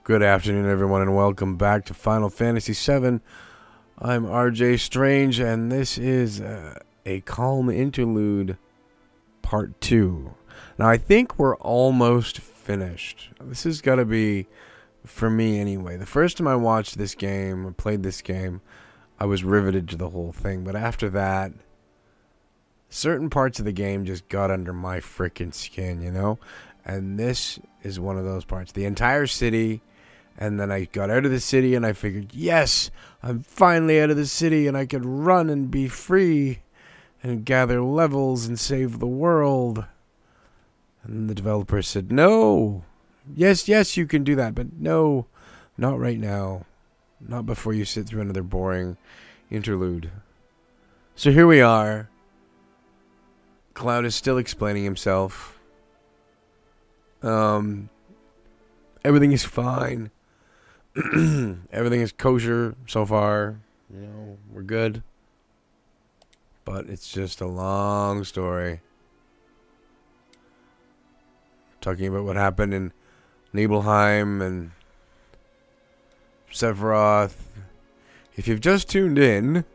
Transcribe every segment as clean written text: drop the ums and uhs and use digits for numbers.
Good afternoon, everyone, and welcome back to Final Fantasy VII. I'm RJ Strange, and this is a Calm Interlude Part 2. Now, I think we're almost finished. This has got to be, for me anyway, the first time I watched this game, or played this game, I was riveted to the whole thing. But after that, certain parts of the game just got under my frickin' skin, you know? And this is one of those parts. The entire city... And then I got out of the city and I figured, yes, I'm finally out of the city and I could run and be free and gather levels and save the world. And the developer said, no. Yes, you can do that, but no, not right now. Not before you sit through another boring interlude. So here we are. Cloud is still explaining himself. Everything is fine. Everything is kosher so far. You know, we're good. But it's just a long story. Talking about what happened in Nibelheim and Sephiroth. If you've just tuned in,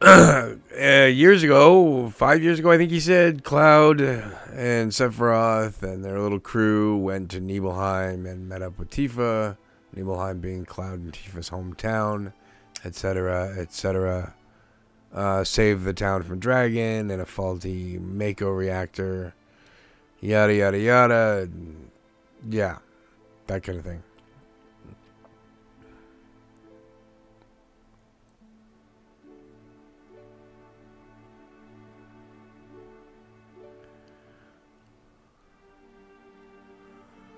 years ago, 5 years ago, I think he said, Cloud and Sephiroth and their little crew went to Nibelheim and met up with Tifa. Nibelheim being Cloud and Tifa's hometown, etc., etc. Saved the town from dragon and a faulty Mako reactor. Yada, yada, yada. Yeah, that kind of thing.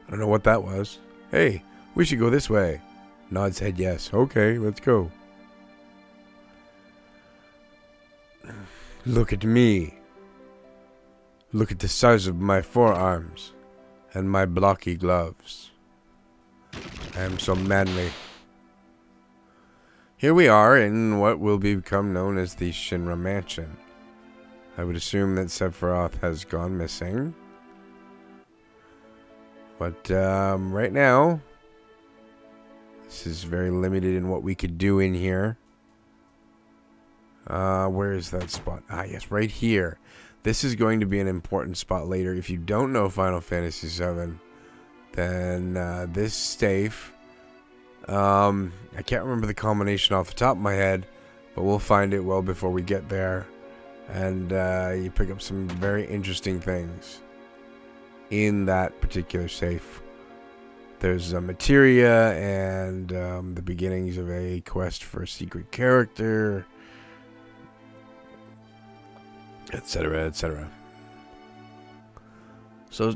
I don't know what that was. Hey, we should go this way. Nods head yes. Okay, let's go. Look at me. Look at the size of my forearms and my blocky gloves. I am so manly. Here we are in what will become known as the Shinra Mansion. I would assume that Sephiroth has gone missing. But right now, this is very limited in what we could do in here. Where is that spot? Ah, yes, right here. This is going to be an important spot later. If you don't know Final Fantasy VII, then this safe, I can't remember the combination off the top of my head, but we'll find it well before we get there. And you pick up some very interesting things in that particular safe. There's a materia and the beginnings of a quest for a secret character, etc., etc. So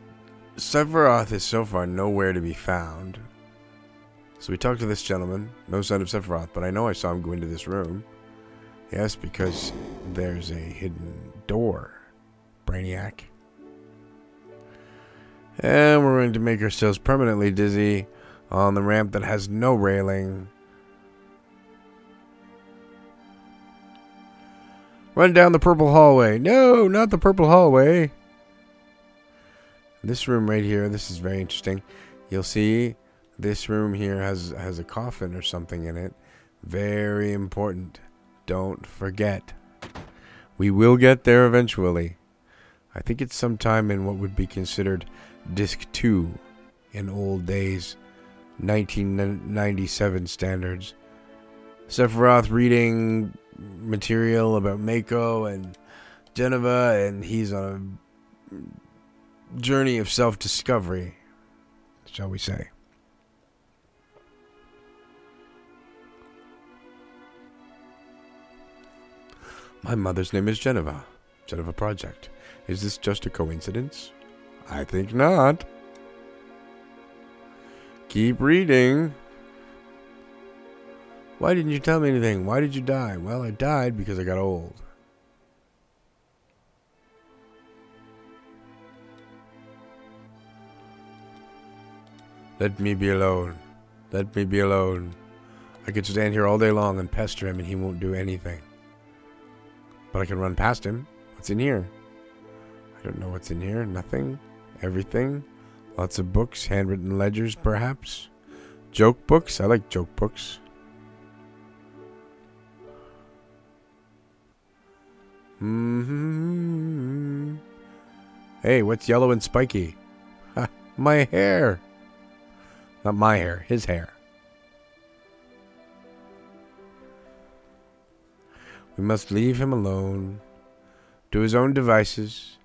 Sephiroth is so far nowhere to be found. So we talked to this gentleman. No sign of Sephiroth, but I know I saw him go into this room. Yes, because there's a hidden door. Brainiac. And we're going to make ourselves permanently dizzy on the ramp that has no railing. Run down the purple hallway. No, not the purple hallway. This room right here, this is very interesting. You'll see this room here has a coffin or something in it. Very important. Don't forget. We will get there eventually. I think it's sometime in what would be considered Disc 2 in old days, 1997 standards. Sephiroth reading material about Mako and Geneva, and he's on a journey of self-discovery, shall we say. My mother's name is Geneva. Geneva Project. Is this just a coincidence? I think not. Keep reading. Why didn't you tell me anything? Why did you die? Well, I died because I got old. Let me be alone. Let me be alone. I could stand here all day long and pester him and he won't do anything. But I can run past him. What's in here? I don't know what's in here. Nothing. Everything. Lots of books, handwritten ledgers, perhaps. Joke books. I like joke books. Hey, what's yellow and spiky? Ha, my hair. Not my hair, his hair. We must leave him alone. To his own devices.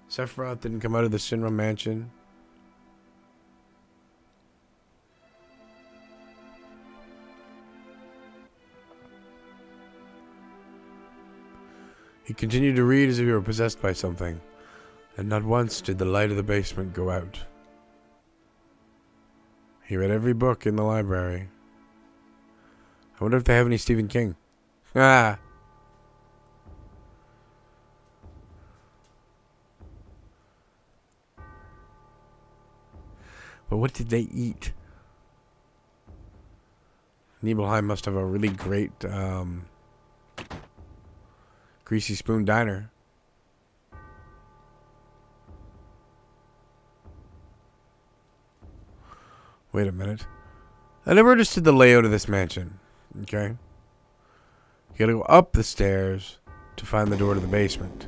Sephiroth didn't come out of the Shinra mansion. He continued to read as if he were possessed by something, and not once did the light of the basement go out. He read every book in the library. I wonder if they have any Stephen King. Ah! But what did they eat? Nibelheim must have a really great Greasy Spoon Diner. Wait a minute. I never understood the layout of this mansion. Okay? You gotta go up the stairs to find the door to the basement.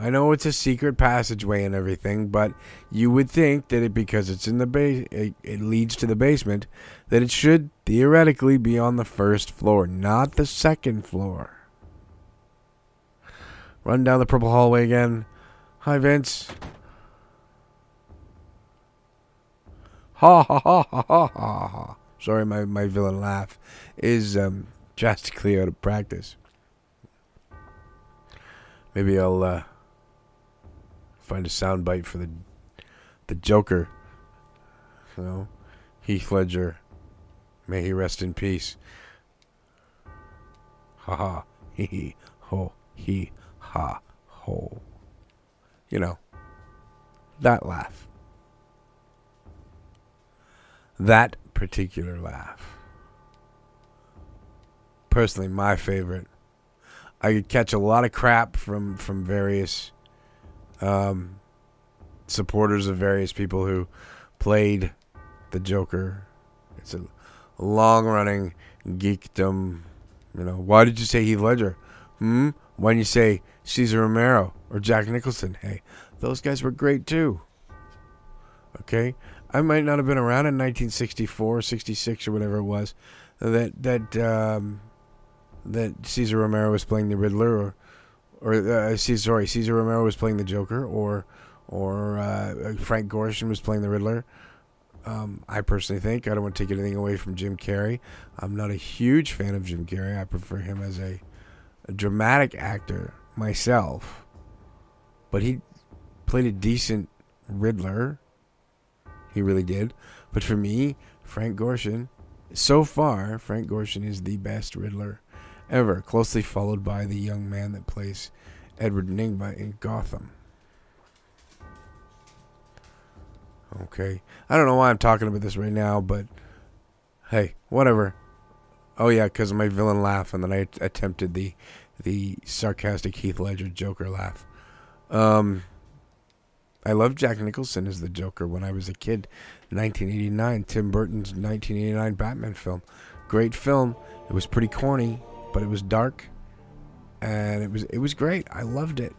I know it's a secret passageway and everything, but you would think that because it's in the it leads to the basement, that it should theoretically be on the first floor, not the second floor. Run down the purple hallway again. Hi, Vince. Ha ha ha ha ha ha ha. Sorry, my villain laugh is drastically out of practice. Maybe I'll find a soundbite for the Joker. You know, Heath Ledger. May he rest in peace. Ha ha. Hee hee. Ho. He. Ha. Ho. You know, that laugh. That particular laugh. Personally, my favorite. I could catch a lot of crap from various supporters of various people who played the Joker. It's a long-running geekdom. You know, why did you say Heath Ledger? Why didn't you say Cesar Romero or Jack Nicholson? Hey, those guys were great too. Okay, I might not have been around in 1964, 66, or whatever it was that Cesar Romero was playing the Riddler, or Cesar Romero was playing the Joker, or Frank Gorshin was playing the Riddler. I personally think, I don't want to take anything away from Jim Carrey. I'm not a huge fan of Jim Carrey. I prefer him as a dramatic actor myself, but he played a decent Riddler. He really did. But for me, Frank Gorshin, so far, Frank Gorshin is the best Riddler ever, closely followed by the young man that plays Edward Nygma in Gotham. Okay. I don't know why I'm talking about this right now, but hey, whatever. Oh yeah, because of my villain laugh, and then I attempted the sarcastic Heath Ledger Joker laugh. I loved Jack Nicholson as the Joker when I was a kid. 1989, Tim Burton's 1989 Batman film. Great film. It was pretty corny, but it was dark, and it was great. I loved it.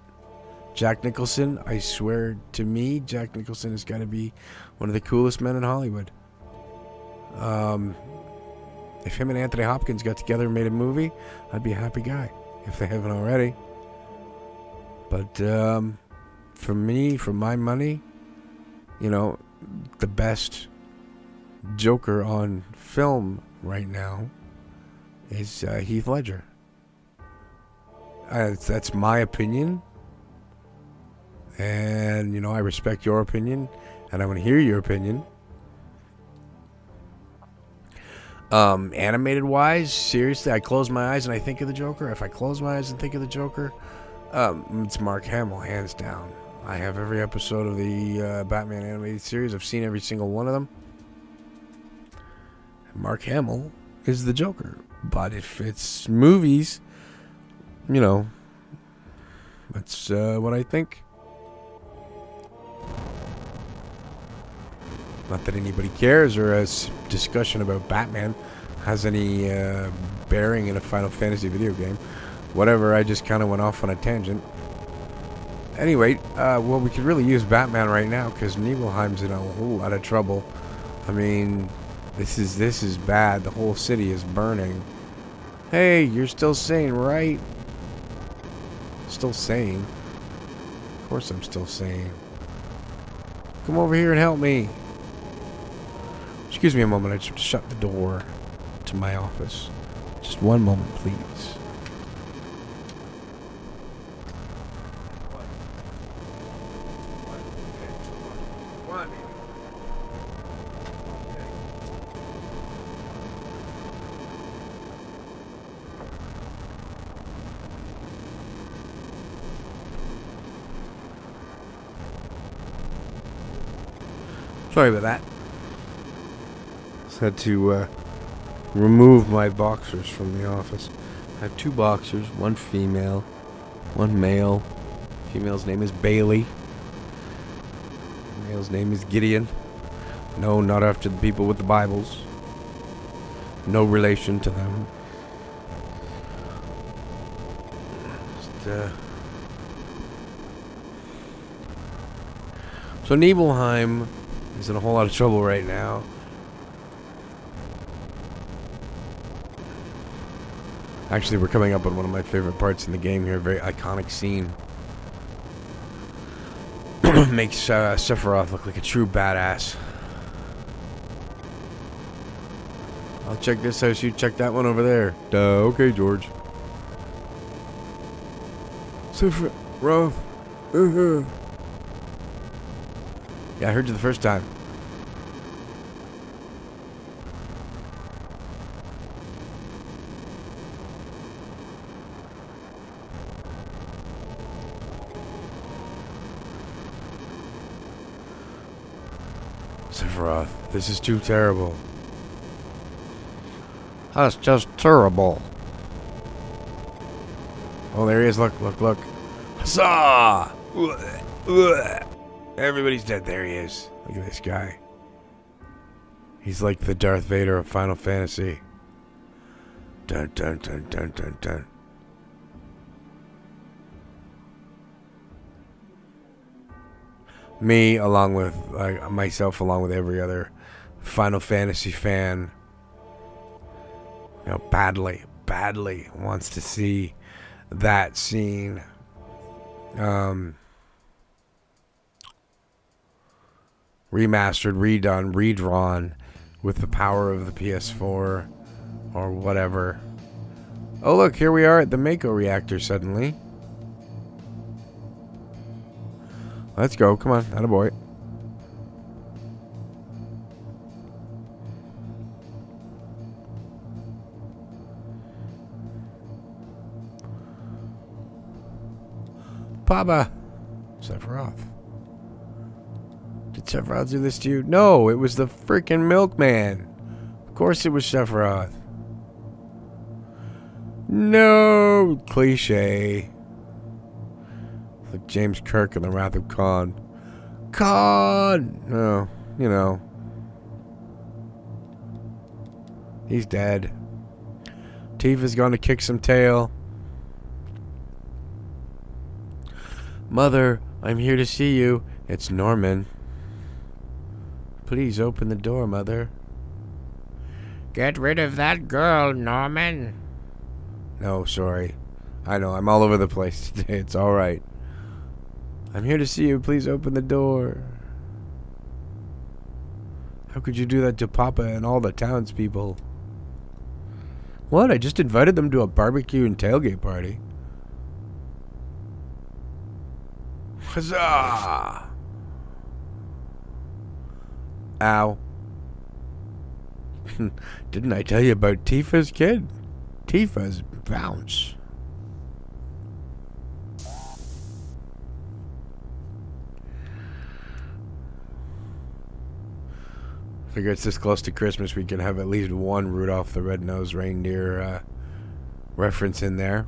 Jack Nicholson, I swear to me, Jack Nicholson has got to be one of the coolest men in Hollywood. If him and Anthony Hopkins got together and made a movie, I'd be a happy guy, if they haven't already. But for me, for my money, you know, the best Joker on film right now is Heath Ledger. That's my opinion. And, you know, I respect your opinion, and I want to hear your opinion. Animated wise, seriously, I close my eyes and I think of the Joker. If I close my eyes and think of the Joker, it's Mark Hamill, hands down. I have every episode of the Batman animated series. I've seen every single one of them. Mark Hamill is the Joker. But if it's movies, you know, that's what I think. Not that anybody cares or a discussion about Batman has any bearing in a Final Fantasy video game. Whatever, I just kind of went off on a tangent. Anyway, well, we could really use Batman right now because Nibelheim's in a whole lot of trouble. I mean, this is bad. The whole city is burning. Hey, you're still sane, right? Still sane. Of course I'm still sane. Come over here and help me. Excuse me a moment, I just have to shut the door to my office. Just one moment, please. Sorry about that. Just had to remove my boxers from the office. I have 2 boxers, one female, one male. Female's name is Bailey. Male's name is Gideon. No, not after the people with the Bibles. No relation to them. So Nibelheim is in a whole lot of trouble right now. Actually, we're coming up on one of my favorite parts in the game here. A very iconic scene. Makes Sephiroth look like a true badass. I'll check this house, you check that one over there. Duh, okay, George. Sephiroth. Yeah, I heard you the first time. Sephiroth, this is too terrible. That's just terrible. Oh, there he is. Look, look, look. Huzzah! Everybody's dead. There he is. Look at this guy. He's like the Darth Vader of Final Fantasy. Dun dun dun dun dun dun. Me, along with myself, along with every other Final Fantasy fan, you know, badly wants to see that scene. Remastered, redone, redrawn with the power of the PS4 or whatever. Oh look, here we are at the Mako reactor suddenly. Let's go, come on, attaboy. Papa! Sephiroth. Did Sephiroth do this to you? No, it was the freaking milkman. Of course it was Sephiroth. No! Cliche. Like James Kirk in The Wrath of Khan. Khan! No, you know. He's dead. Tifa's gonna kick some tail. Mother, I'm here to see you. It's Norman. Please open the door, Mother. Get rid of that girl, Norman. No, sorry. I know, I'm all over the place today. It's alright. I'm here to see you. Please open the door. How could you do that to Papa and all the townspeople? What? I just invited them to a barbecue and tailgate party. Huzzah! Ow. Didn't I tell you about Tifa's kid? Tifa's bounce. Figure it's this close to Christmas, we can have at least one Rudolph the Red-Nosed Reindeer reference in there.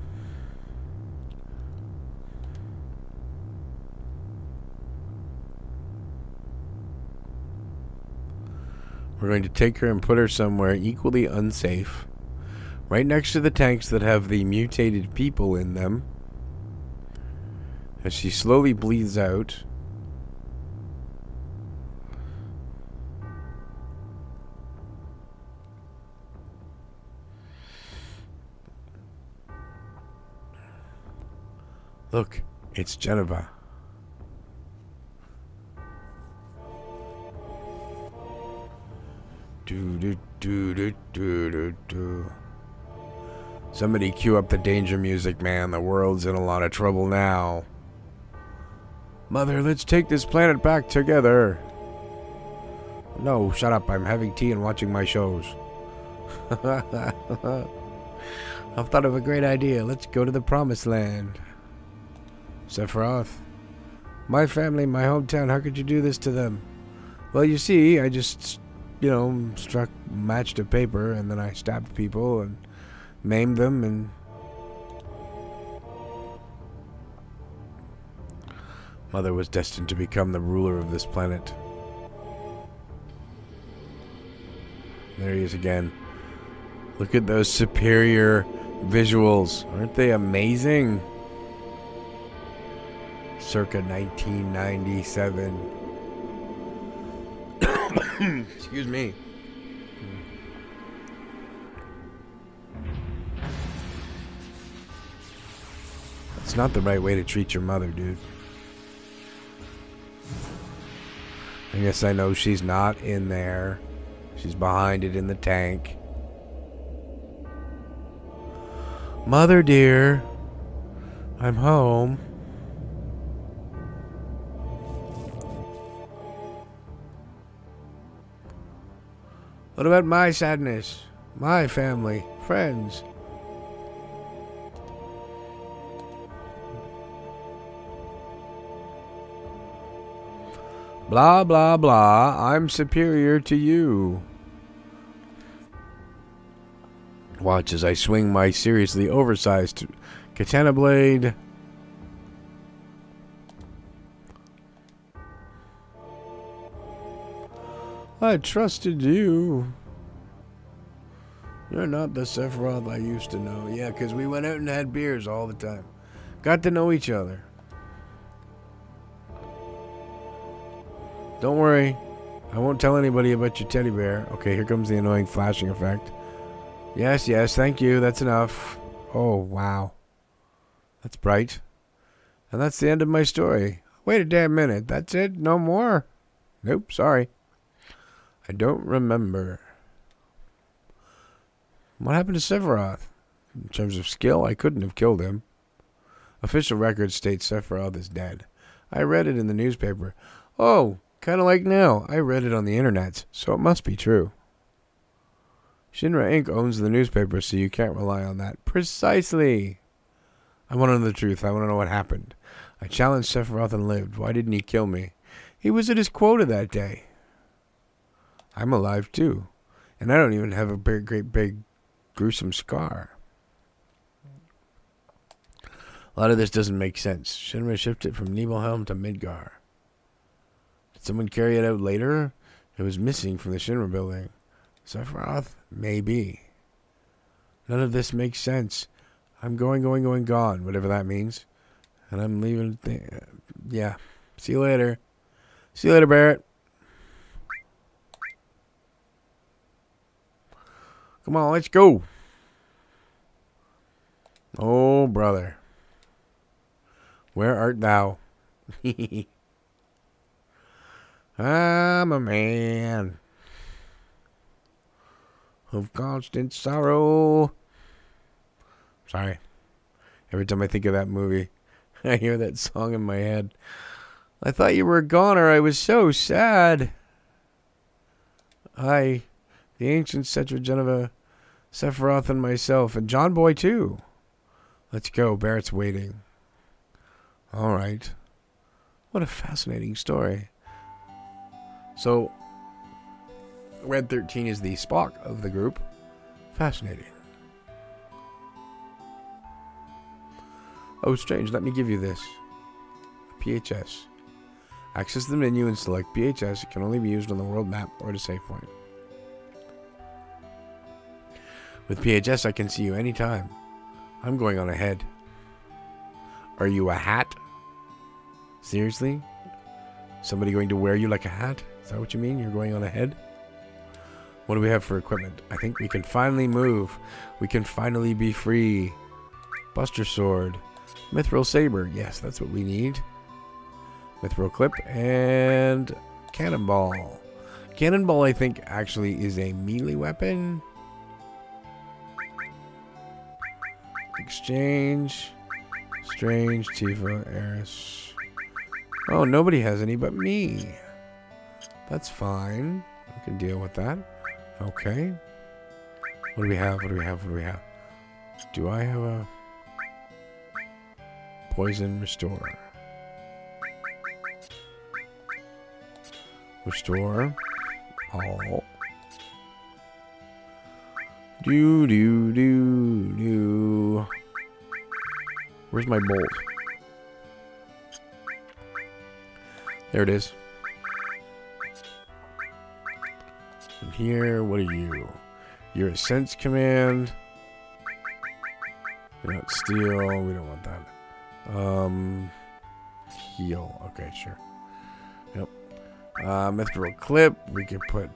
We're going to take her and put her somewhere equally unsafe. Right next to the tanks that have the mutated people in them. As she slowly bleeds out. Look, it's Geneva. Do do do do do do do. Somebody cue up the danger music, man. The world's in a lot of trouble now. Mother, let's take this planet back together. No, shut up. I'm having tea and watching my shows. I've thought of a great idea. Let's go to the promised land. Sephiroth. My family, my hometown, how could you do this to them? Well, you see, I just, matched a paper, and then I stabbed people and maimed them, and Mother was destined to become the ruler of this planet. There he is again. Look at those superior visuals. Aren't they amazing? Circa 1997. Excuse me. That's not the right way to treat your mother, dude. I guess I know she's not in there. She's behind it in the tank. Mother dear, I'm home. What about my sadness? My family, friends? Blah, blah, blah. I'm superior to you. Watch as I swing my seriously oversized katana blade. I trusted you. You're not the Sephiroth I used to know. Yeah, because we went out and had beers all the time. Got to know each other. Don't worry. I won't tell anybody about your teddy bear. Okay, here comes the annoying flashing effect. Yes, yes, thank you. That's enough. Oh, wow. That's bright. And that's the end of my story. Wait a damn minute. That's it? No more? Nope, sorry. I don't remember. What happened to Sephiroth? In terms of skill, I couldn't have killed him. Official records state Sephiroth is dead. I read it in the newspaper. Oh, kind of like now. I read it on the internet, so it must be true. Shinra Inc. owns the newspaper, so you can't rely on that. Precisely. I want to know the truth. I want to know what happened. I challenged Sephiroth and lived. Why didn't he kill me? He was at his quota that day. I'm alive too. And I don't even have a great big gruesome scar. A lot of this doesn't make sense. Shinra shipped it from Nibelheim to Midgar. Did someone carry it out later? It was missing from the Shinra building. Sephiroth? Maybe. None of this makes sense. I'm going, gone, whatever that means. And I'm leaving. Yeah. See you later. See you later, Barrett. Come on, let's go. Oh, brother. Where art thou? I'm a man of constant sorrow. Sorry. Every time I think of that movie, I hear that song in my head. I thought you were a goner. I was so sad. The ancient Cetra Geneva, Sephiroth and myself, and John Boy too. Let's go. Barrett's waiting. All right. What a fascinating story. So, Red 13 is the Spock of the group. Fascinating. Oh, strange. Let me give you this. A PHS. Access the menu and select PHS. It can only be used on the world map or at a save point. With PHS, I can see you anytime. I'm going on ahead. Are you a hat? Seriously? Somebody going to wear you like a hat? Is that what you mean? You're going on ahead? What do we have for equipment? I think we can finally move. We can finally be free. Buster Sword. Mithril Saber. Yes, that's what we need. Mithril Clip and Cannonball. Cannonball, I think, actually is a melee weapon. Exchange. Strange, Tifa, Eris. Oh, nobody has any but me. That's fine. I can deal with that. Okay. What do we have? What do we have? What do we have? Do I have a Poison Restore? Restore all. Do. Where's my bolt? There it is. And here, what are you? You're a sense command. You're not steel. We don't want that. Heal. Okay, sure. Yep. Mithril Clip. We could put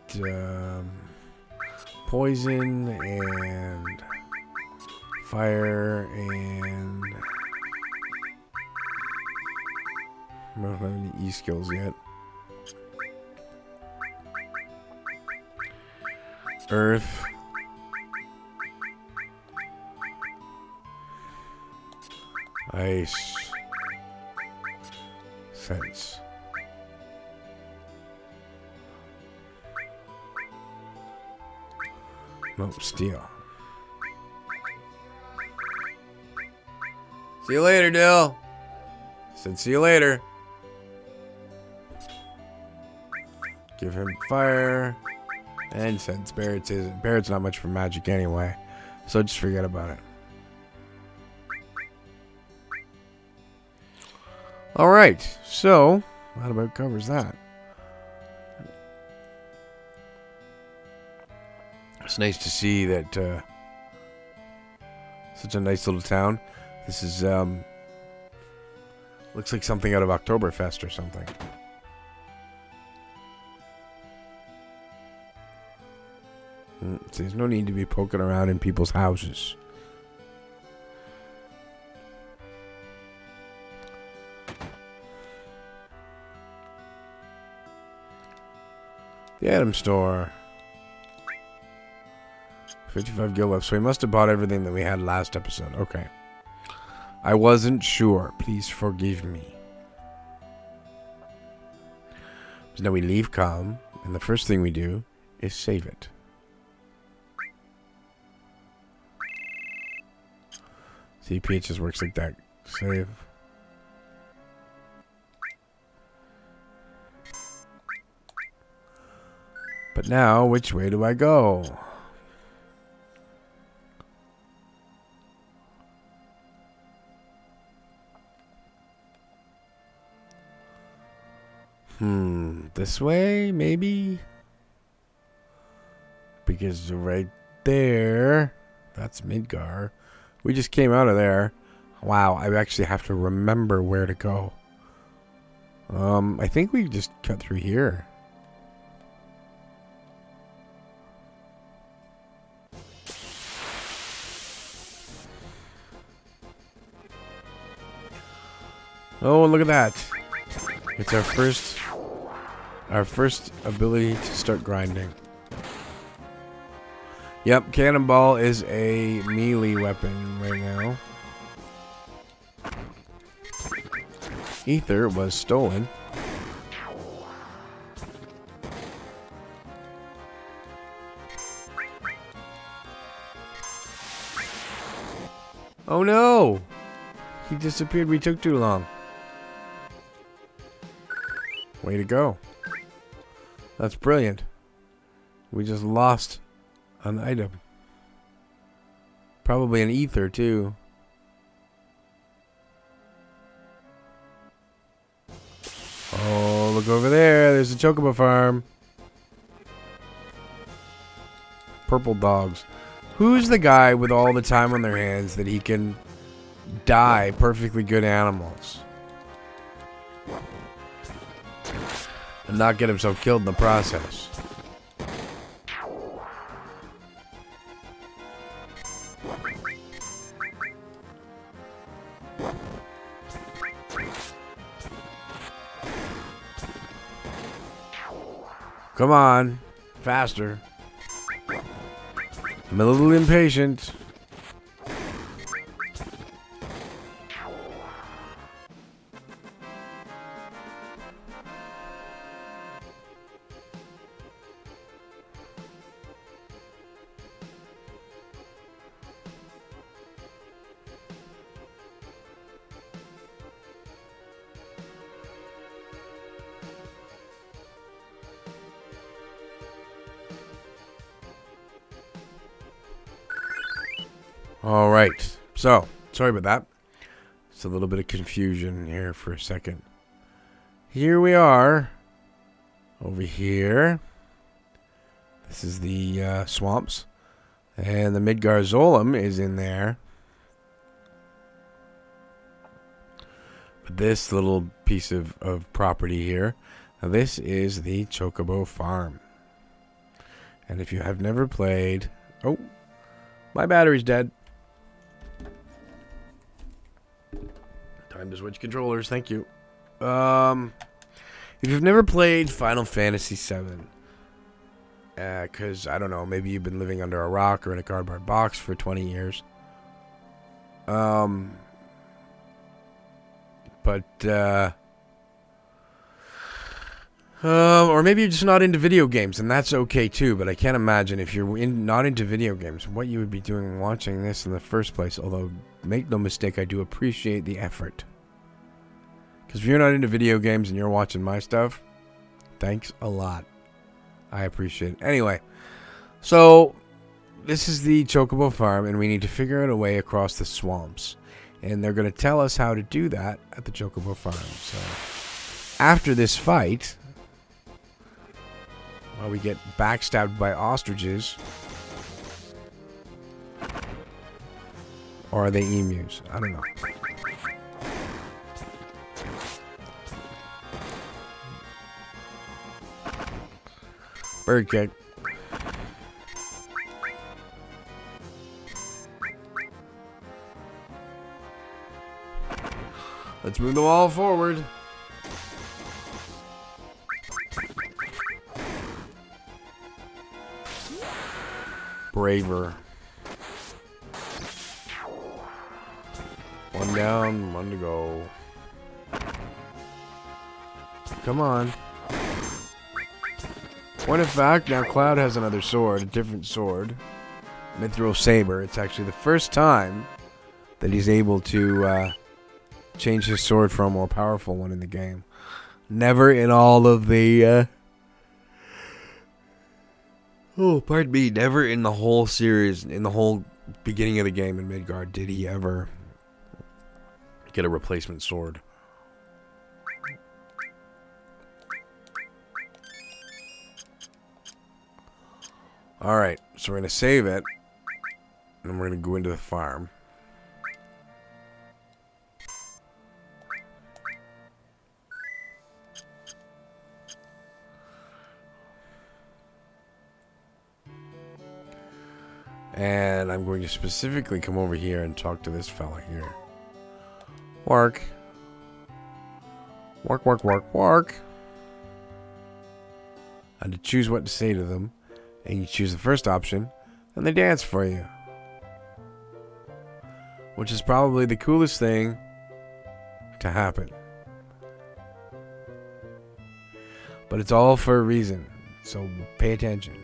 poison and fire and I don't have any E skills yet. Earth. Ice. Sense. Nope, steel. See you later, Dill. Said see you later. Give him fire. And sense. Barrett's not much for magic anyway. So just forget about it. Alright, so that about covers that. It's nice to see that such a nice little town. This is looks like something out of Oktoberfest or something. So there's no need to be poking around in people's houses. The item store. 55 gil left. So we must have bought everything that we had last episode. Okay. I wasn't sure. Please forgive me. So now we leave calm, and the first thing we do is save it. See, PHS works like that. Save. But now, which way do I go? This way, maybe? Because right there, that's Midgar. We just came out of there. Wow, I actually have to remember where to go. I think we just cut through here. Oh, look at that. It's our first ability to start grinding. Yep, Cannonball is a melee weapon right now. Ether was stolen. Oh no! He disappeared. We took too long. Way to go. That's brilliant. We just lost an item. Probably an ether too. Oh, look over there. There's a chocobo farm. Purple dogs. Who's the guy with all the time on their hands that he can die perfectly good animals and not get himself killed in the process? Come on, faster. I'm a little impatient. All right. So, sorry about that. It's a little bit of confusion here for a second. Here we are. Over here. This is the swamps. And the Midgarzolum is in there. But this little piece of property here. Now this is the Chocobo Farm. And if you have never played... Oh, my battery's dead. Time to switch controllers, thank you. If you've never played Final Fantasy VII, because, I don't know, maybe you've been living under a rock or in a cardboard box for 20 years. Or maybe you're just not into video games, and that's okay too, but I can't imagine if you're not into video games, what you would be doing watching this in the first place, although, make no mistake, I do appreciate the effort. Because if you're not into video games and you're watching my stuff, thanks a lot. I appreciate it. Anyway, so, this is the Chocobo Farm, and we need to figure out a way across the swamps. And they're going to tell us how to do that at the Chocobo Farm. So, after this fight... While we get backstabbed by ostriches. Or are they emus? I don't know. Bird kick. Let's move the wall forward. Braver. One down, one to go. Come on. Point of fact, now Cloud has another sword, a different sword. Mithril Saber. It's actually the first time that he's able to change his sword for a more powerful one in the game. Never in all of the... Oh, pardon me. Never in the whole series, in the whole beginning of the game in Midgard, did he ever get a replacement sword. Alright, so we're going to save it. And then we're going to go into the farm. And I'm going to specifically come over here and talk to this fella here. Work. Work, work, work, work. And to choose what to say to them. And you choose the first option. And they dance for you. Which is probably the coolest thing to happen. But it's all for a reason. So pay attention.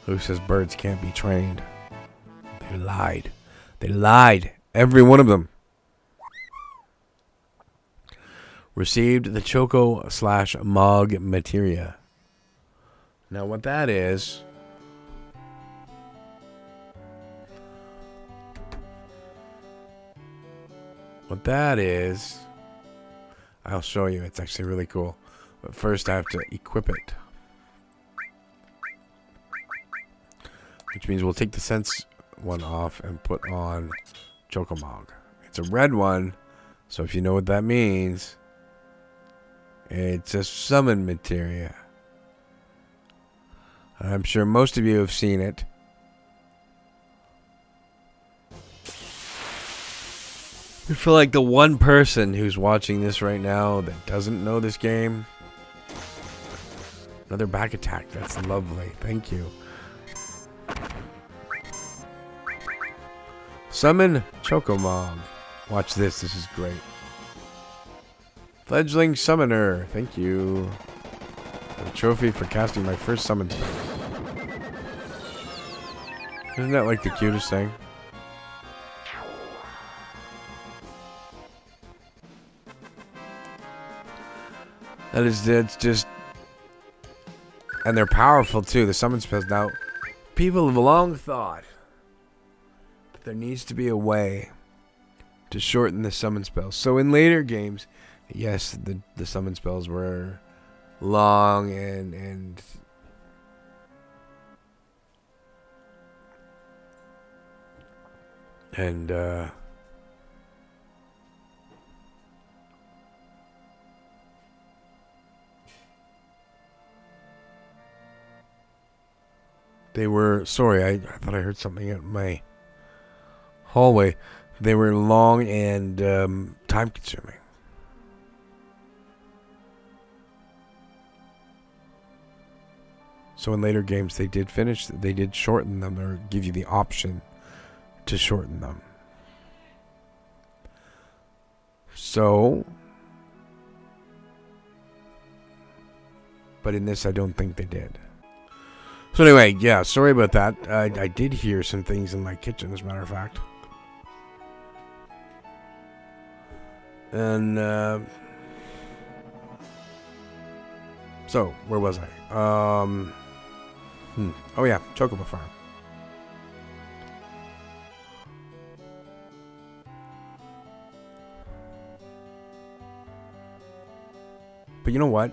Who says birds can't be trained? They lied. They lied. Every one of them. Received the Choco/Mog materia. Now what that is... What that is, I'll show you. It's actually really cool. But first I have to equip it. Which means we'll take the sense one off and put on Chocomog. It's a red one, so if you know what that means, it's a summon materia. I'm sure most of you have seen it. I feel like the one person who's watching this right now that doesn't know this game. Another back attack. That's lovely. Thank you. Summon Chocomog. Watch this. This is great. Fledgling Summoner. Thank you. A trophy for casting my first summon spell. Isn't that like the cutest thing? It's just... And they're powerful too, the summon spells. Now, people have long thought that there needs to be a way to shorten the summon spells. So in later games, yes, the summon spells were long and they were, sorry, I thought I heard something in my hallway. They were long and time consuming. So in later games they did shorten them, or give you the option to shorten them. So, but in this I don't think they did. So anyway, yeah, sorry about that. I did hear some things in my kitchen, as a matter of fact. And, so, where was I? Oh yeah, Chocobo Farm. But you know what?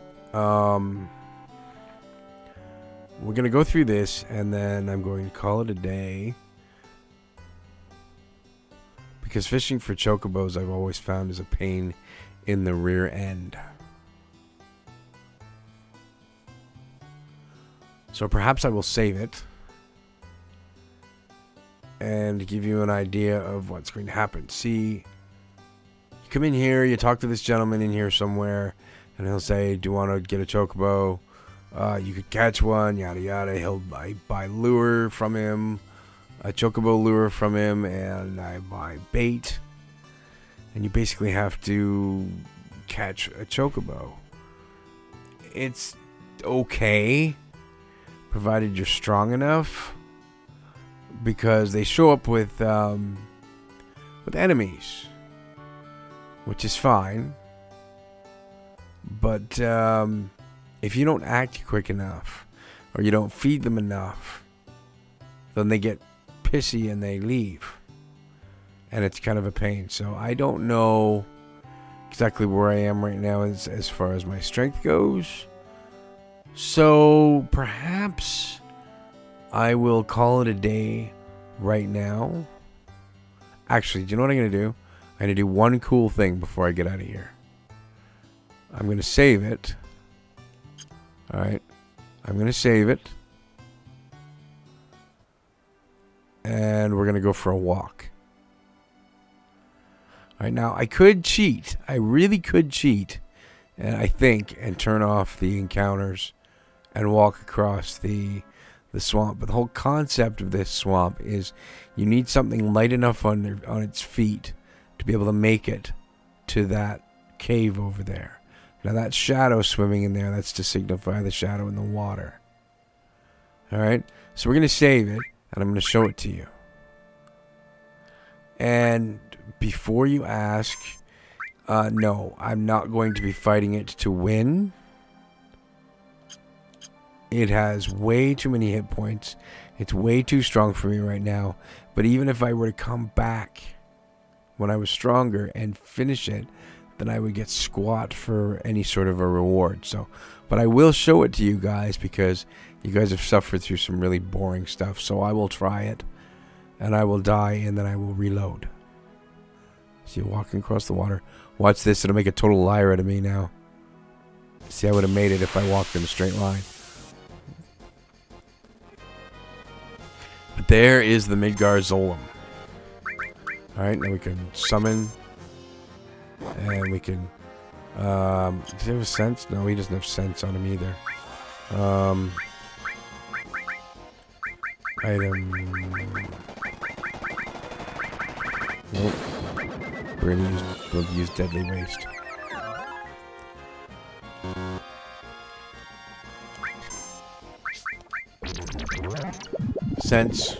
We're going to go through this, and then I'm going to call it a day. Because fishing for chocobos, I've always found, is a pain in the rear end. So perhaps I will save it. And give you an idea of what's going to happen. See, you come in here, you talk to this gentleman in here somewhere, and he'll say, do you want to get a chocobo? You could catch one, yada yada. He'll buy lure from him, a chocobo lure from him, and I buy bait. And you basically have to catch a chocobo. It's okay, provided you're strong enough, because they show up with enemies, which is fine. But if you don't act quick enough, or you don't feed them enough, then they get pissy and they leave. And it's kind of a pain. So I don't know exactly where I am right now as far as my strength goes. So perhaps I will call it a day right now. Actually, do you know what I'm going to do? I'm going to do one cool thing before I get out of here. I'm going to save it. Alright, I'm going to save it. And we're going to go for a walk. Alright, now I could cheat. I really could cheat. And I think, and turn off the encounters and walk across the swamp. But the whole concept of this swamp is you need something light enough on its feet to be able to make it to that cave over there. Now that shadow swimming in there, that's to signify the shadow in the water. Alright, so we're going to save it, and I'm going to show it to you. And before you ask, no, I'm not going to be fighting it to win. It has way too many hit points. It's way too strong for me right now. But even if I were to come back when I was stronger and finish it, then I would get squat for any sort of a reward. So, but I will show it to you guys because you guys have suffered through some really boring stuff. So I will try it, and I will die, and then I will reload. See you walking across the water. Watch this. It'll make a total liar out of me now. See, I would have made it if I walked in a straight line. But there is the Midgar Zolom. Alright, now we can summon. And we can... does he have a sense? No, he doesn't have sense on him either. Item... Nope. We're going to use Deadly Waste. Sense.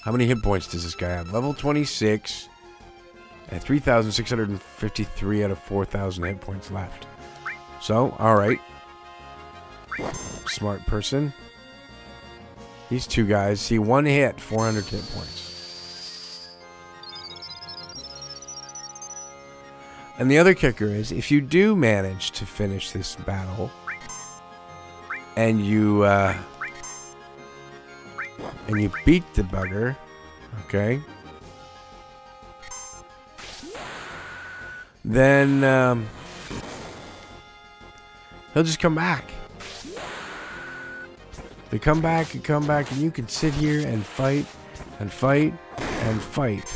How many hit points does this guy have? Level 26. And 3,653 out of 4,000 hit points left. So, alright. Smart person. These two guys see one hit, 400 hit points. And the other kicker is, if you do manage to finish this battle, and you beat the bugger, okay, then he'll just come back. They come back and come back, and you can sit here and fight and fight and fight.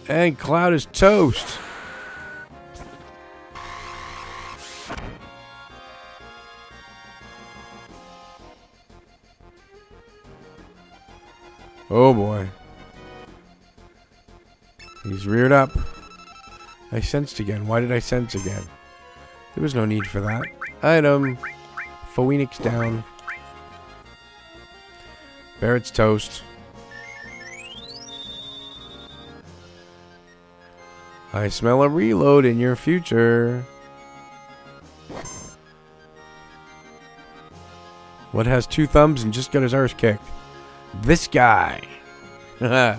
And Cloud is toast. Oh boy. He's reared up. I sensed again. Why did I sense again? There was no need for that. Item. Phoenix down. Barrett's toast. I smell a reload in your future. What has two thumbs and just got his arse kicked? This guy. Alright,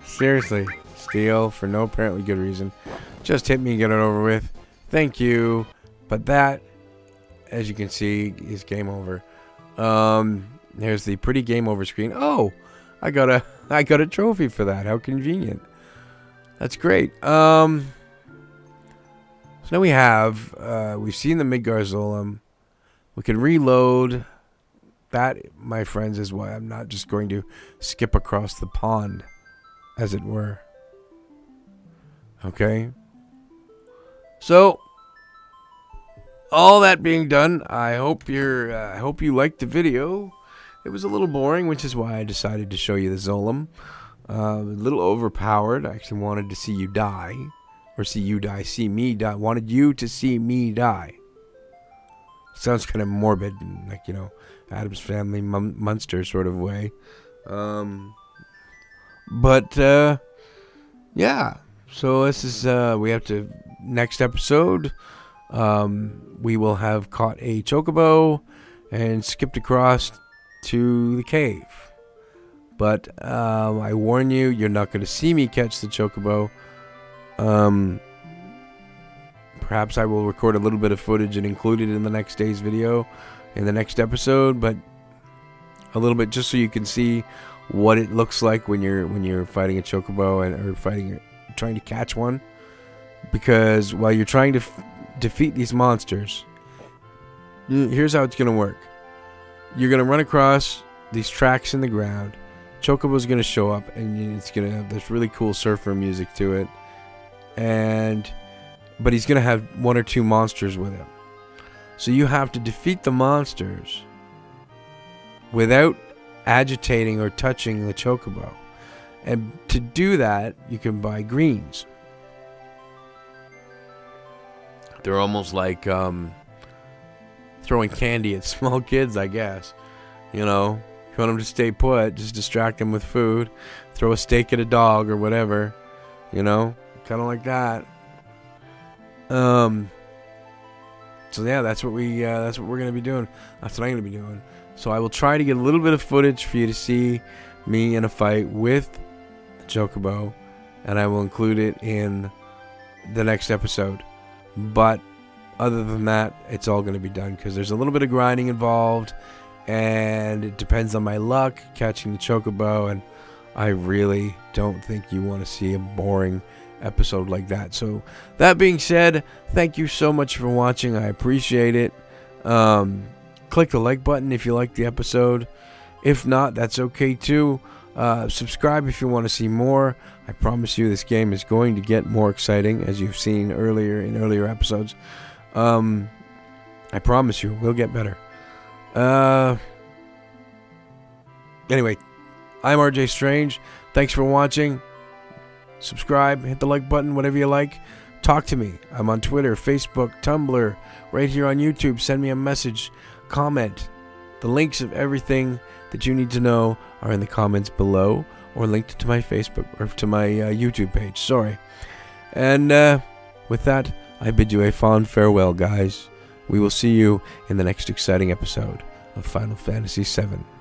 seriously. Steal for no apparently good reason. Just hit me and get it over with. Thank you. But that, as you can see, is game over. Here's the pretty game over screen. Oh, I got a trophy for that. How convenient. That's great. So now we have, we've seen the Midgar Zolom. We can reload. That, my friends, is why I'm not just going to skip across the pond, as it were. Okay. So, all that being done, I hope you liked the video. It was a little boring, which is why I decided to show you the Zolom. A little overpowered. I actually wanted to see you die. Or see you die. See me die. Wanted you to see me die. Sounds kind of morbid. Like, you know, Addams Family Monster sort of way. Yeah. So this is, we have to, next episode, we will have caught a chocobo and skipped across to the cave. But I warn you, you're not going to see me catch the chocobo. Perhaps I will record a little bit of footage and include it in the next day's video, in the next episode. But a little bit just so you can see what it looks like when you're fighting a chocobo or trying to catch one. Because while you're trying to defeat these monsters, here's how it's going to work. You're going to run across these tracks in the ground. Chocobo's going to show up, and it's going to have this really cool surfer music to it. But he's going to have one or two monsters with him. So you have to defeat the monsters without agitating or touching the chocobo. And to do that, you can buy greens. They're almost like throwing candy at small kids, I guess. You know, if you want them to stay put, just distract them with food. Throw a steak at a dog or whatever. You know, kind of like that. So yeah, that's what we're gonna be doing. That's what I'm gonna be doing. So I will try to get a little bit of footage for you to see me in a fight with the Chocobo, and I will include it in the next episode. But other than that, it's all gonna be done because there's a little bit of grinding involved, and it depends on my luck catching the Chocobo, and I really don't think you want to see a boring episode like that. So that being said, thank you so much for watching. I appreciate it. Click the like button if you liked the episode. If not, that's okay too. Subscribe if you want to see more. I promise you this game is going to get more exciting, as you've seen earlier in earlier episodes. I promise you we'll get better. Anyway, I'm RJ Strange. Thanks for watching. Subscribe, hit the like button, whatever you like. Talk to me. I'm on Twitter, Facebook, Tumblr, right here on YouTube. Send me a message, comment. The links of everything that you need to know are in the comments below, or linked to my Facebook or to my YouTube page. Sorry. And with that, I bid you a fond farewell, guys. We will see you in the next exciting episode of Final Fantasy VII.